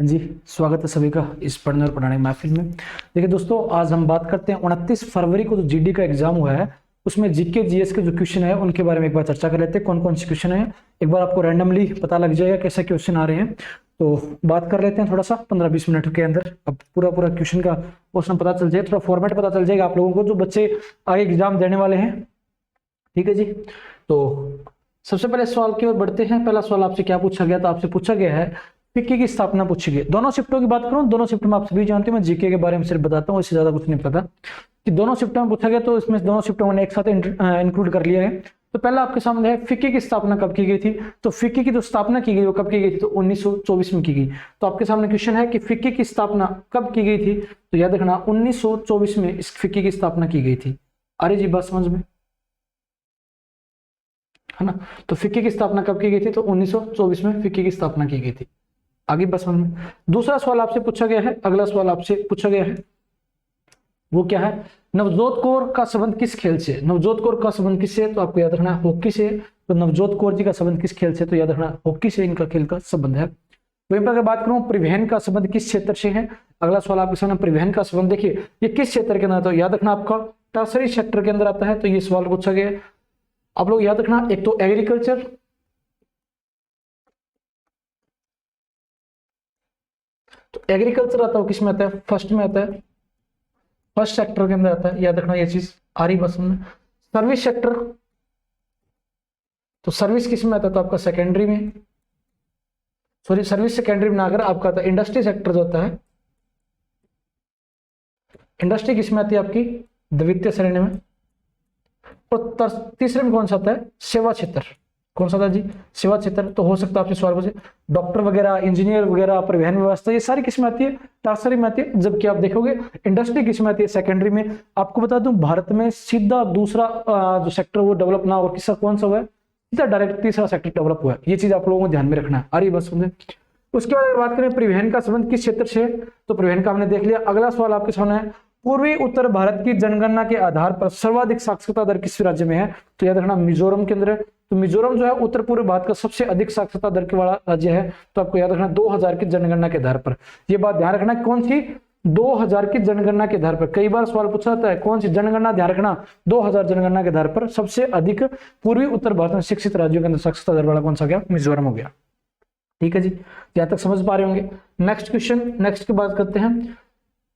हाँ जी, स्वागत है सभी का इस पढ़ने और पढ़ाने महफिल में। देखिए दोस्तों, आज हम बात करते हैं 29 फरवरी को जो जीडी का एग्जाम हुआ है उसमें जीके जीएस के जो क्वेश्चन है उनके बारे में एक बार चर्चा कर लेते हैं। कौन कौन से क्वेश्चन है एक बार आपको रैंडमली पता लग जाएगा कैसे क्वेश्चन आ रहे हैं। तो बात कर लेते हैं थोड़ा सा 15-20 मिनट के अंदर। अब पूरा क्वेश्चन का क्वेश्चन पता चल जाए, थोड़ा फॉर्मेट पता चल जाएगा आप लोगों को जो बच्चे आगे एग्जाम देने वाले हैं। ठीक है जी, तो सबसे पहले सवाल की ओर बढ़ते हैं। पहला सवाल आपसे क्या पूछा गया? तो आपसे पूछा गया है फिक्की की स्थापना पूछी गई। दोनों शिफ्टों की बात करूं, दोनों शिफ्ट में आप सभी जानते हैं, मैं जीके के बारे में सिर्फ बताता हूं, इससे ज्यादा कुछ नहीं पता कि दोनों शिफ्टों में पूछा गया। तो इसमें दोनों शिफ्टों में एक साथ इंक्लूड कर लिया गया। तो पहला आपके सामने है फिक्की की स्थापना कब की गई थी। तो फिक्की की जो स्थापना की गई वो कब की गई थी? तो 1924 में की गई। तो आपके सामने क्वेश्चन है कि फिक्की की स्थापना कब की गई थी। तो याद रखना 1924 में इस फिक्की की स्थापना की गई थी। अरे जी बात समझ में है ना। तो फिक्की की स्थापना कब की गई थी? तो 1924 में फिक्की की स्थापना की गई थी। आगे बस समझ में। दूसरा सवाल आपसे पूछा गया है, अगला सवाल आपसे पूछा गया है वो क्या है? नवजोत कौर का संबंध किस खेल से? नवजोत कौर का संबंध किससे? तो आपको याद रखना हॉकी से। तो नवजोत कौर जी का संबंध किस खेल से? तो याद रखना हॉकी से इनका खेल का संबंध है। वहीं पर अगर बात करूं परिवहन का संबंध किस क्षेत्र से है? अगला सवाल आपके सामने परिवहन का संबंध देखिए ये किस क्षेत्र के अंदर? तो याद रखना आपका टर्सरी सेक्टर के अंदर आता है। तो ये सवाल पूछा गया है। आप लोग याद रखना एक तो एग्रीकल्चर, तो एग्रीकल्चर आता है किस में आता है? फर्स्ट में आता है, फर्स्ट सेक्टर के अंदर आता है। याद रखना ये चीज आ रही बस में। सर्विस सेक्टर, तो सर्विस किस में आता है? तो आपका सेकेंडरी में, सॉरी सर्विस सेकेंडरी में ना आकर आपका आता है इंडस्ट्री सेक्टर जो होता है। इंडस्ट्री किस में आती है? आपकी द्वितीय श्रेणी में। और तीसरे में कौन सा आता है? सेवा क्षेत्र। कौन सा था जी? सेवा क्षेत्र। तो हो सकता है आपसे सवाल पूछे डॉक्टर वगैरह, इंजीनियर वगैरह, परिवहन व्यवस्था, ये सारी किस में आती है? टर्सरी में आती है। जबकि आप देखोगे इंडस्ट्री किस में आती है? सेकेंडरी में। आपको बता दूं भारत में सीधा दूसरा जो सेक्टर वो डेवलप ना और किसका कौन सा हुआ है? सीधा डायरेक्ट तीसरा सेक्टर डेवलप हुआ है। ये चीज आप लोगों को ध्यान में रखना है। अरे बस समझे। उसके बाद अगर बात करें परिवहन का संबंध किस क्षेत्र से, तो परिवहन का हमने देख लिया। अगला सवाल आपके सामने है पूर्वी उत्तर भारत की जनगणना के आधार पर सर्वाधिक साक्षरता दर किस राज्य में है? तो याद रखना मिजोरम के अंदर है। तो मिजोरम जो है उत्तर पूर्व भारत का सबसे अधिक साक्षरता दर के वाला राज्य है। तो आपको याद रखना 2000 की जनगणना के आधार पर। ये बात ध्यान रखना कौन सी? 2000 की जनगणना के आधार पर। कई बार सवाल पूछा जाता है कौन सी जनगणना, ध्यान रखना 2000 जनगणना के आधार पर सबसे अधिक पूर्वी उत्तर भारत में शिक्षित राज्यों के अंदर साक्षरता दर वाला कौन सा गया? मिजोरम हो गया। ठीक है जी, यहां तक समझ पा रहे होंगे। नेक्स्ट क्वेश्चन, नेक्स्ट की बात करते हैं।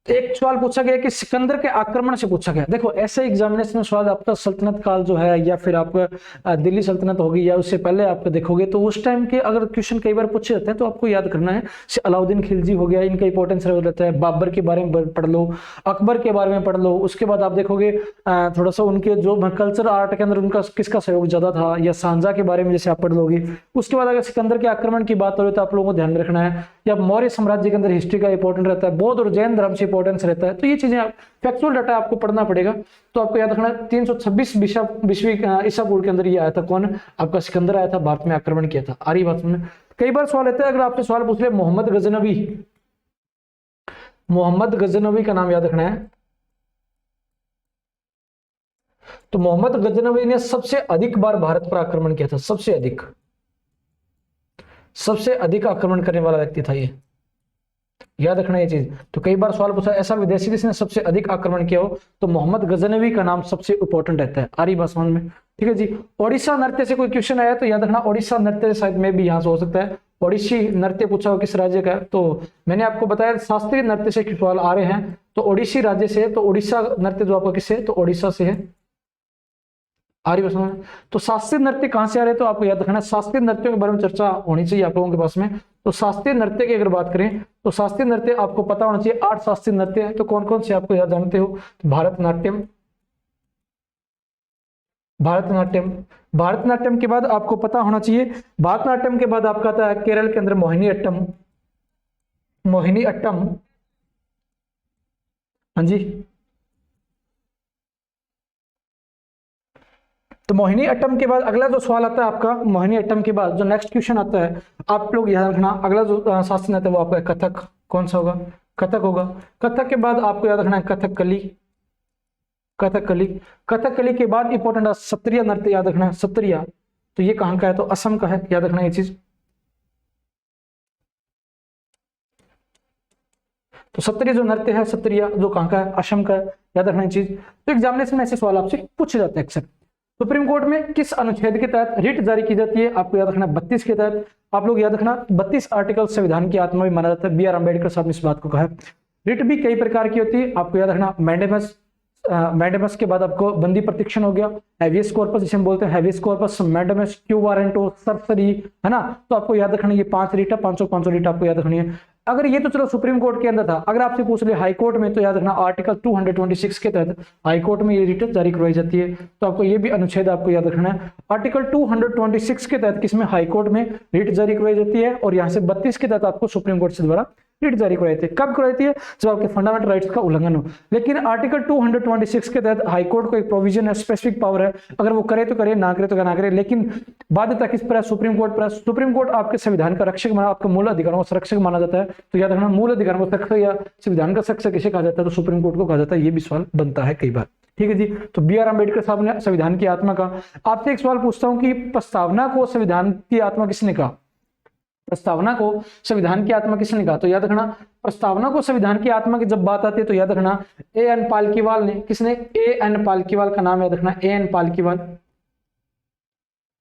एक सवाल पूछा गया कि सिकंदर के आक्रमण से पूछा गया। देखो ऐसे एग्जामिनेशन में सवाल आपका सल्तनत काल जो है या फिर आपका दिल्ली सल्तनत होगी या उससे पहले आपको देखोगे तो उस टाइम के अगर क्वेश्चन कई बार पूछे जाते हैं तो आपको याद करना है। अलाउद्दीन खिलजी हो गया, इनका इंपॉर्टेंस रहता है। बाबर के बारे में पढ़ लो, अकबर के बारे में पढ़ लो। उसके बाद आप देखोगे थोड़ा सा उनके जो कल्चर आर्ट के अंदर उनका किसका सहयोग ज्यादा था, या सांझा के बारे में जैसे आप पढ़ लोगे। उसके बाद अगर सिकंदर के आक्रमण की बात हो तो आप लोगों को ध्यान रखना है, या मौर्य साम्राज्य के अंदर हिस्ट्री का इंपॉर्टेंट रहता है, बौद्ध और जैन धर्म से इंपॉर्टेंस रहता है। तो ये चीजें फैक्चुअल डाटा आपको पढ़ना पड़ेगा। तो आपको याद रखना 326 बीसवीं ईसा पूर्व के अंदर ये आया था। कौन? आपका सिकंदर आया था, भारत में आक्रमण किया था। आ रही बात में। कई बार सवाल रहता है अगर आपसे सवाल पूछ ले मोहम्मद गजनवी, मोहम्मद गजनवी का नाम याद रखना है। तो मोहम्मद गजनवी ने सबसे अधिक बार भारत पर आक्रमण किया था। सबसे अधिक आक्रमण करने वाला व्यक्ति था ये, याद रखना ये चीज। तो कई बार सवाल पूछा ऐसा विदेशी जिसने सबसे अधिक आक्रमण किया हो, तो मोहम्मद गजनवी का नाम सबसे इंपॉर्टेंट रहता है। आ रही बात समझ में? ठीक है जी। ओडिशा नृत्य से कोई क्वेश्चन आया तो याद रखना ओडिशा नृत्य शायद में भी यहां से हो सकता है। ओडिशी नृत्य पूछा हो किस राज्य का है? तो मैंने आपको बताया शास्त्रीय नृत्य से सवाल आ रहे हैं तो ओडिशी राज्य से। तो ओडिशा नृत्य जो आपका किससे? तो ओडिशा से है। आ रही बात? तो शास्त्रीय नृत्य कहां से आ रहे हैं? तो आपको याद रखना शास्त्रीय नृत्यों के बारे में चर्चा होनी चाहिए आप लोगों के पास में। तो शास्त्रीय नृत्य की अगर बात करें तो शास्त्रीय नृत्य आपको पता होना चाहिए 8 शास्त्रीय नृत्य है। तो कौन कौन से आपको याद जानते हो? भारतनाट्यम, भारतनाट्यम, भारतनाट्यम के बाद आपको पता होना चाहिए, भारतनाट्यम के बाद आपका आता है केरल के अंदर मोहिनी अट्टम, मोहिनी अट्टम। हाँ जी। तो मोहिनी अट्टम के बाद अगला जो सवाल आता है आपका, मोहिनी अट्टम के बाद जो नेक्स्ट क्वेश्चन आता है आप लोग याद रखना, अगला जो शास्त्रीय नृत्य है वो आपका कथक। कौन सा होगा? कथक होगा। कथक के बाद आपको याद रखना है कथकली, कथकली। कथकली के बाद इंपॉर्टेंट सत्रिया नृत्य याद रखना है, सत्रिया। तो ये कहां का है? तो असम का है, याद रखना ये चीज। तो सत्रिय जो नृत्य है, सत्रिय जो कहाँ का है, असम का है, याद रखना चीज। तो एग्जामिनेशन में ऐसे सवाल आपसे पूछे जाते हैं अक्सर। सुप्रीम कोर्ट में किस अनुच्छेद के तहत रिट जारी की जाती है, आपको याद रखना 32 के तहत। आप लोग याद रखना 32 आर्टिकल संविधान की आत्मा भी माना जाता है। बी.आर. अम्बेडकर साहब ने इस बात को कहा है। रिट भी कई प्रकार की होती है, आपको याद रखना मैंडेमस, मैंडेमस के बाद आपको बंदी प्रतिक्षण हो गया, हैवियस कॉर्पस जिसे हम बोलते हैं, habeas corpus, mandamus, quo warranto, सरसरी, है ना। तो आपको याद रखना ये 5 रिट है, 500 रिट आपको याद रखनी है। अगर ये तो चलो सुप्रीम कोर्ट के अंदर था, अगर आपसे पूछ ले हाई कोर्ट में, तो याद रखना आर्टिकल 226 के तहत हाई कोर्ट में ये रिट जारी करवाई जाती है। तो आपको ये भी अनुच्छेद आपको याद रखना है। आर्टिकल 226 के तहत किसमें, हाई कोर्ट में रिट जारी करवाई जाती है, और यहाँ से 32 के तहत आपको सुप्रीम कोर्ट से द्वारा रिट जारी कराई थी। कब कराई थी? जब आपके फंडामेंटल राइट्स का उल्लंघन हो। लेकिन आर्टिकल 226 के तहत हाई कोर्ट को एक प्रोविजन है, स्पेसिफिक पावर है, अगर वो करे तो करे, ना करे तो ना करे, लेकिन बाध्यता किस पर है? सुप्रीम कोर्ट पर। सुप्रीम कोर्ट आपके संविधान का रक्षक माना, आपके मूल अधिकारों का संरक्षक माना जाता है। तो याद रखना मूल अधिकारों का संरक्षक या संविधान का संरक्षक किसे कहा जाता है? तो सुप्रीम कोर्ट को कहा जाता है। ये भी सवाल बनता है कई बार, ठीक है जी। तो बी.आर. अम्बेडकर साहब ने संविधान की आत्मा का। आपसे एक सवाल पूछता हूं कि प्रस्तावना को संविधान की आत्मा किसने कहा? प्रस्तावना को संविधान की आत्मा किसने कहा? तो याद रखना प्रस्तावना को संविधान की आत्मा की जब बात आती है तो याद रखना ए.एन. पालकीवाल ने। किसने? ए.एन. पालकीवाल का नाम याद रखना, ए.एन. पालकीवाल।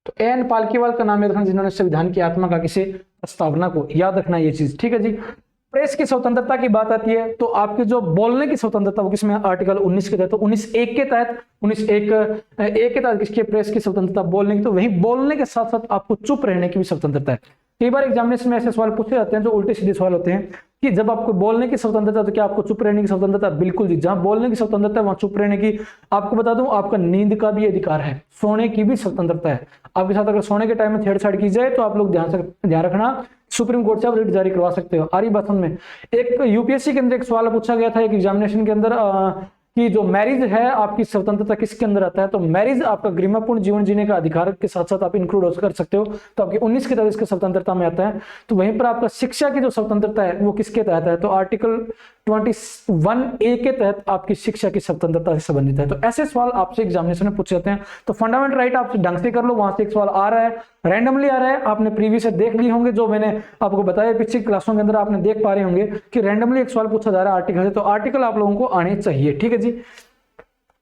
तो ए.एन. पालकीवाल का नाम याद रखना, जिन्होंने संविधान की आत्मा का किसे? प्रस्तावना को। याद रखना ये चीज, ठीक है जी। प्रेस की स्वतंत्रता की बात आती है तो आपकी जो बोलने की स्वतंत्रता वो किसमें? आर्टिकल 19 के तहत। तो 19(1) के तहत, 19(1) के तहत किसकी? प्रेस की स्वतंत्रता, बोलने की। तो वही बोलने के साथ साथ आपको चुप रहने की भी स्वतंत्रता है। कई बार एग्जामिनेशन में ऐसे सवाल पूछे जाते हैं जो उल्टे सीधे सवाल होते हैं कि जब आपको बोलने की स्वतंत्रता तो क्या आपको चुप रहने की स्वतंत्रता? बिल्कुल जी, जहां बोलने की स्वतंत्रता है वहां चुप रहने की। आपको बता दूं आपका नींद का भी अधिकार है, सोने की भी स्वतंत्रता है। आपके साथ अगर सोने के टाइम में छेड़छाड़ की जाए तो आप लोग ध्यान रखना सुप्रीम कोर्ट से आप रिट जारी करवा सकते हो। आरी बात में एक यूपीएससी के अंदर एक सवाल पूछा गया था एक एग्जामिनेशन के अंदर कि जो मैरिज है आपकी स्वतंत्रता किसके अंदर आता है? तो मैरिज आपका गरिमापूर्ण जीवन जीने का अधिकार के साथ साथ आप इंक्लूड कर सकते हो। तो आपकी 19 के तहत इसके स्वतंत्रता में आता है। तो वहीं पर आपका शिक्षा की जो स्वतंत्रता है वो किसके तहत है? तो आर्टिकल 21(a) के तहत आपकी शिक्षा की स्वतंत्रता से संबंधित है। तो ऐसे सवाल आपसे एग्जामिनेशन में पूछे जाते हैं। तो फंडामेंटल राइट आप ढंग से कर लो, वहां से एक सवाल आ रहा है, रैंडमली आ रहा है, आपने प्रीवियस देख लिए होंगे, जो मैंने आपको बताया पिछली क्लासों के अंदर आपने देख पा रहे होंगे कि रैंडमली एक सवाल पूछा जा रहा है आर्टिकल से। तो आर्टिकल आप लोगों को आने चाहिए, ठीक है जी।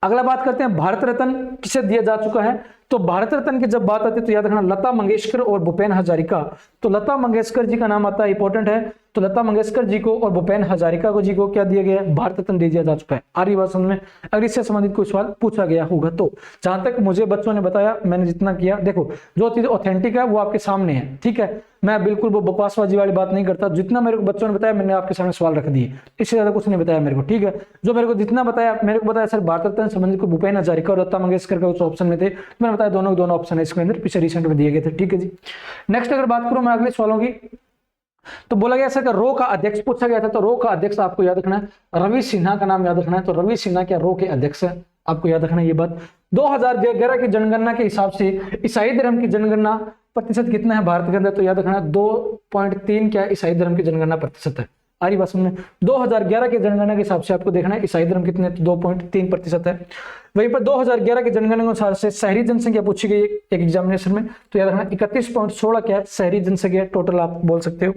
अगला बात करते हैं भारत रत्न किसे दिया जा चुका है। तो भारत रत्न की जब बात आती है तो याद रखना लता मंगेशकर और भूपेन हजारिका। तो लता मंगेशकर जी का नाम आता है, इंपॉर्टेंट है। तो लता मंगेशकर जी को और भूपेन हजारिका को जी को क्या दिया गया? भारत रत्न दे दिया जा चुका है। आर्य भाषण में अगर इससे संबंधित कोई सवाल पूछा गया होगा तो जहां तक मुझे बच्चों ने बताया, मैंने जितना किया, देखो जो चीज ऑथेंटिक है वो आपके सामने है, ठीक है। मैं बिल्कुल वो बकवासबाजी वाली बात नहीं करता। जितना मेरे को बच्चों ने बताया मैंने आपके सामने सवाल रख दिए, इससे ज्यादा कुछ नहीं बताया मेरे को, ठीक है। जो मेरे को जितना बताया, मेरे को बताया सर भारत रत्न संबंधित को भूपेन हजारिका और लता मंगेशकर का उस ऑप्शन में थे, मैंने बताया दोनों ऑप्शन है इसके अंदर, पीछे रिसेंट में दिए गए थे, ठीक है जी। नेक्स्ट अगर बात करूं मैं अगले सवालों की, तो बोला गया सर रो का अध्यक्ष पूछा गया था। तो रो का अध्यक्ष आपको याद रखना है रवि सिन्हा का नाम याद रखना है। तो रवि सिन्हा क्या रो के अध्यक्ष है, आपको याद रखना ये बात। 2011 की जनगणना के हिसाब से ईसाई धर्म की जनगणना प्रतिशत कितना है भारत के अंदर? तो याद रखना 2.3 क्या ईसाई धर्म की जनगणना प्रतिशत है। आरी बात समझ में 2011 की जनगणना के हिसाब से आपको देखना है ईसाई धर्म कितने? तो 2.3% है। वहीं पर 2011 की जनगणना के अनुसार से शहरी जनसंख्या पूछी गई एक एग्जामिनेशन में, तो याद रखना 31.16 क्या है शहरी जनसंख्या टोटल, आप बोल सकते हो।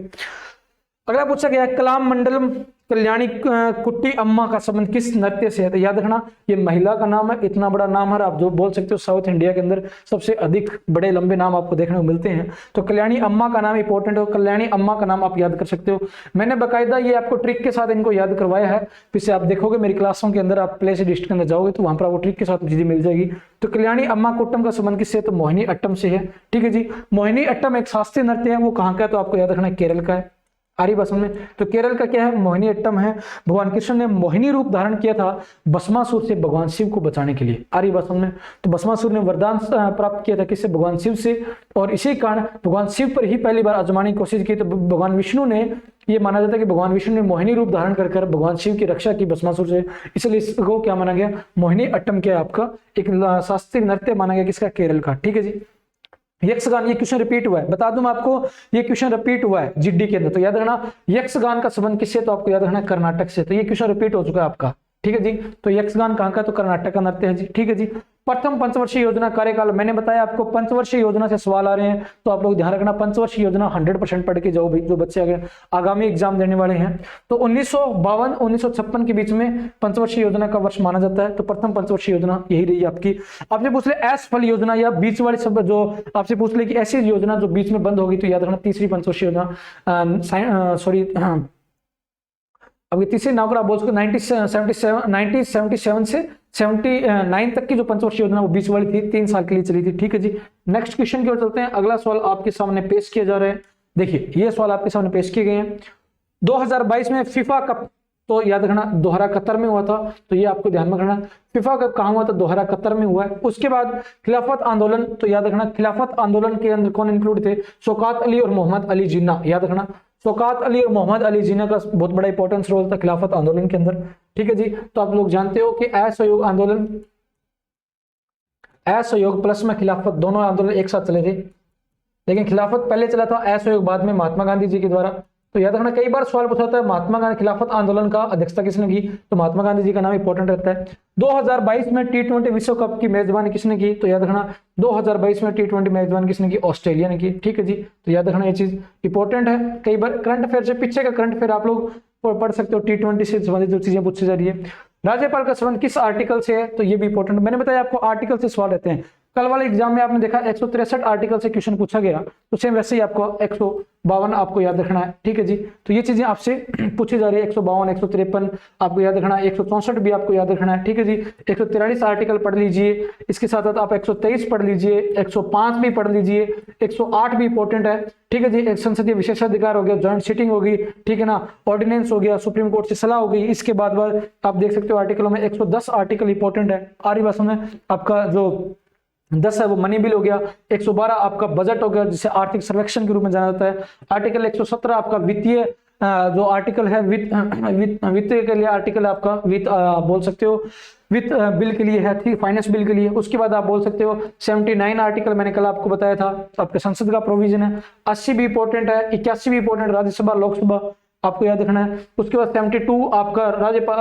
अगला पूछा गया कलाम मंडलम कल्याणी कुट्टी अम्मा का संबंध किस नृत्य से है? तो याद रखना ये महिला का नाम है, इतना बड़ा नाम है, आप जो बोल सकते हो साउथ इंडिया के अंदर सबसे अधिक बड़े लंबे नाम आपको देखने को मिलते हैं। तो कल्याणी अम्मा का नाम इंपॉर्टेंट हो, कल्याणी अम्मा का नाम आप याद कर सकते हो। मैंने बाकायदा ये आपको ट्रिक के साथ इनको याद करवाया है, पीछे आप देखोगे मेरी क्लासों के अंदर, आप प्ले लिस्ट के अंदर जाओगे तो वहां पर आपको ट्रिक के साथ चीजें मिल जाएगी। तो कल्याणी अम्मा कुट्टम का संबंध किससे? तो मोहिनी अट्टम से है, ठीक है जी। मोहिनी अट्टम एक शास्त्रीय नृत्य है, वो कहाँ का है? तो आपको याद रखना केरल का है। आरी बसम में तो केरल का क्या है? मोहिनी अट्टम है। भगवान कृष्ण ने मोहिनी रूप धारण किया था भस्मासुर से भगवान शिव को बचाने के लिए। आरी बसम में तो भस्मासुर ने वरदान प्राप्त किया था किससे? भगवान शिव से, और इसी कारण भगवान शिव पर ही पहली बार आजमाने की कोशिश की। तो भगवान विष्णु ने, ये माना जाता है कि भगवान विष्णु ने मोहिनी रूप धारण कर भगवान शिव की रक्षा की भस्मासुर से, इसलिए इसको क्या माना गया? मोहिनी अट्टम क्या आपका एक शास्त्रीय नृत्य माना गया किसका? केरल का, ठीक है जी। यक्षगान, ये क्वेश्चन रिपीट हुआ है, बता दूं मैं आपको, ये क्वेश्चन रिपीट हुआ है जीडी के अंदर। तो याद रखना यक्षगान का संबंध किससे? तो आपको याद रखना कर्नाटक से। तो ये क्वेश्चन रिपीट हो चुका है आपका, ठीक है जी। तो यक्षगान कहाँ का, तो कर्नाटक का नृत्य है जी। ठीक है जी। प्रथम पंचवर्षीय योजना कार्यकाल, मैंने बताया आपको पंचवर्षीय योजना से सवाल आ रहे हैं, तो आप लोग ध्यान रखना, पंचवर्षीय योजना 100% पढ़ के जाओ भाई, जो बच्चे आगे आगामी एग्जाम देने वाले हैं। तो 1952 1956 के बीच में पंचवर्षीय योजना का वर्ष माना जाता है। तो प्रथम पंचवर्षीय योजना यही रही आपकी। आपसे पूछ ले असफल योजना या बीच वाली सब, जो आपसे पूछ ले कि ऐसी योजना जो बीच में बंद होगी, तो याद रखना तीसरी पंचवर्षीय योजना, सॉरी अब तीसरे नाव का आप बोल सकते 1977 से 79 तक की जो पंचवर्षीय योजना वो बीच वाली थी, 3 साल के लिए चली थी। ठीक है जी। नेक्स्ट क्वेश्चन की ओर चलते हैं। अगला सवाल आपके सामने पेश किया जा रहा है। देखिए ये सवाल आपके सामने पेश किए गए हैं। 2022 में फीफा कप, तो याद रखना दोहरा कतर में हुआ था, तो ये आपको ध्यान में रखना। फीफा कप कहाँ हुआ था, दोहरा कतर में हुआ है। उसके बाद खिलाफत आंदोलन, तो याद रखना खिलाफत आंदोलन के अंदर कौन इंक्लूड थे, शौकत अली और मोहम्मद अली जिन्ना। याद रखना शौकत अली और मोहम्मद अली जिन्ना का बहुत बड़ा इंपॉर्टेंस रोल था खिलाफत आंदोलन के अंदर। ठीक है जी। तो आप लोग जानते हो कि असहयोग आंदोलन, असहयोग प्लस में खिलाफत, दोनों आंदोलन एक साथ चले थे, लेकिन खिलाफत पहले चला था, असहयोग बाद में महात्मा गांधी जी के द्वारा। तो याद रखना कई बार सवाल पूछा था महात्मा गांधी खिलाफत आंदोलन का अध्यक्षता किसने की, तो महात्मा गांधी जी का नाम इंपॉर्टेंट रहता है। 2022 में T20 विश्व कप की मेजबानी किसने की, तो याद रखना 2022 में T20 मेजबानी किसने की, ऑस्ट्रेलिया ने की। ठीक है जी। तो याद रखना ये चीज इंपॉर्टेंट है। कई बार करंट अफेयर से पीछे का करंट अफेयर आप लोग पढ़ सकते हो, T20 से संबंधित जो चीजें पूछी जा रही है। राज्यपाल का संबंध किस आर्टिकल से है, तो ये भी इंपॉर्टेंट, मैंने बताया आपको आर्टिकल से सवाल रहते हैं। कल वाले एग्जाम में आपने देखा 163 आर्टिकल से क्वेश्चन पूछा गया, तो सेम वैसे ही आपको 152 आपको याद रखना है। ठीक है जी। तो ये चीजें आपसे पूछी जा रही है, 152 153 आपको याद रखना है, 164 भी आपको याद रखना है। ठीक है जी। 143 आर्टिकल पढ़ लीजिए, इसके साथ साथ आप 123 पढ़ लीजिए, 105 भी पढ़ लीजिए, 108 भी इंपॉर्टेंट है। ठीक है जी। एक संसदीय विशेषाधिकार हो गया, जॉइंट सीटिंग होगी, ठीक है ना, ऑर्डिनेंस हो गया, सुप्रीम कोर्ट से सलाह हो गई। इसके बाद आप देख सकते हो आर्टिकलों में 110 आर्टिकल इंपॉर्टेंट है। आर्य भाषा में आपका जो 10 है वो मनी बिल हो गया। 112 आपका बजट हो गया, जिसे आर्थिक सर्वेक्षण के रूप में जाना जाता है। आर्टिकल 117 आपका वित्तीय जो आर्टिकल है, वित्त के लिए आर्टिकल आपका वित्त बोल सकते हो, वित्त बिल के लिए है, ठीक, फाइनेंस बिल के लिए। उसके बाद आप बोल सकते हो 79 आर्टिकल मैंने कल आपको बताया था, आपके संसद का प्रोविजन है। 80 भी इंपॉर्टेंट है, 81 भी इंपॉर्टेंट, राज्यसभा लोकसभा आपको याद रखना है। उसके बाद 72 आपका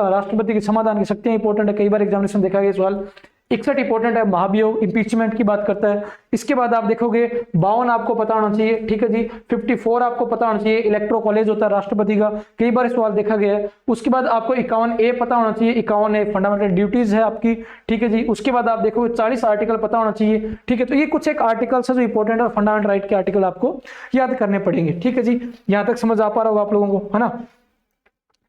राष्ट्रपति के समाधान की शक्तियां इंपॉर्टेंट है, कई बार एग्जामिनेशन देखा गया सवाल। 61 इंपॉर्टेंट है, महाभियोग इंपीचमेंट की बात करता है। इसके बाद आप देखोगे 52 आपको पता होना चाहिए। ठीक है जी। 54 आपको पता होना चाहिए, इलेक्ट्रो कॉलेज होता है राष्ट्रपति का, कई बार सवाल देखा गया है। उसके बाद आपको 51A पता होना चाहिए, 51A फंडामेंटल ड्यूटीज है आपकी। ठीक है जी। उसके बाद आप देखोगे 40 आर्टिकल पता होना चाहिए। ठीक है। तो ये कुछ एक आर्टिकल्स है जो इंपॉर्टेंट है, फंडामेंटल राइट के आर्टिकल आपको याद करने पड़ेंगे। ठीक है जी। यहां तक समझ आ पा रहा होगा आप लोगों को, है ना।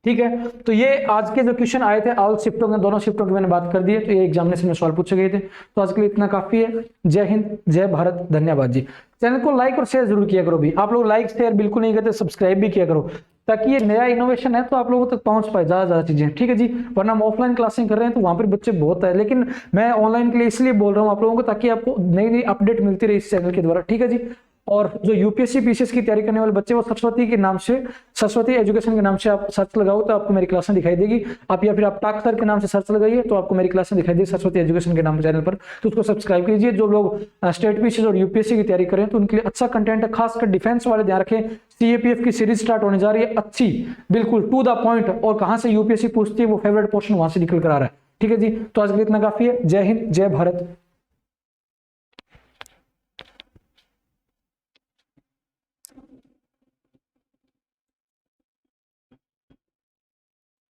ठीक है। तो ये आज के जो क्वेश्चन आए थे ऑल शिफ्टों के, दोनों शिफ्टों की मैंने बात कर दी है, तो ये एग्जामिनेशन में सवाल पूछे गए थे। तो आज के लिए इतना काफी है। जय हिंद, जय भारत, धन्यवाद जी। चैनल को लाइक और शेयर जरूर किया करो भी, आप लोग लाइक शेयर बिल्कुल नहीं करते, सब्सक्राइब भी किया करो, ताकि ये नया इनोवेशन है तो आप लोगों तक पहुंच पाए ज्यादा चीजें। ठीक है जी। वरना हम ऑफलाइन क्लासें कर रहे हैं तो वहां पर बच्चे बहुत है, लेकिन मैं ऑनलाइन के लिए इसलिए बोल रहा हूँ आप लोगों को, ताकि आपको नई नई अपडेट मिलती रहे इस चैनल के द्वारा। ठीक है जी। और जो यूपीएससी पीसीएस की तैयारी करने वाले बच्चे, वो सरस्वती के नाम से, सरस्वती एजुकेशन के नाम से आप सर्च लगाओ तो आपको मेरी क्लासें दिखाई देगी। आप या फिर आप टाक सर के नाम से सर्च लगाइए तो आपको मेरी क्लासें दिखाई देगी सरस्वती एजुकेशन के नाम चैनल पर, तो उसको सब्सक्राइब कीजिए। जो लोग स्टेट पीसीएस और यूपीएससी की तैयारी करें तो उनके लिए अच्छा कंटेंट है, खासकर डिफेंस वाले ध्यान रखें। सीएपीएफ की सीरीज स्टार्ट होने जा रही है, अच्छी, बिल्कुल टू द पॉइंट, और कहां से यूपीएससी पूछती है वो फेवरेट पोर्शन वहां से निकल कर आ रहा है। ठीक है जी। तो आज के लिए इतना काफी है। जय हिंद, जय भारत।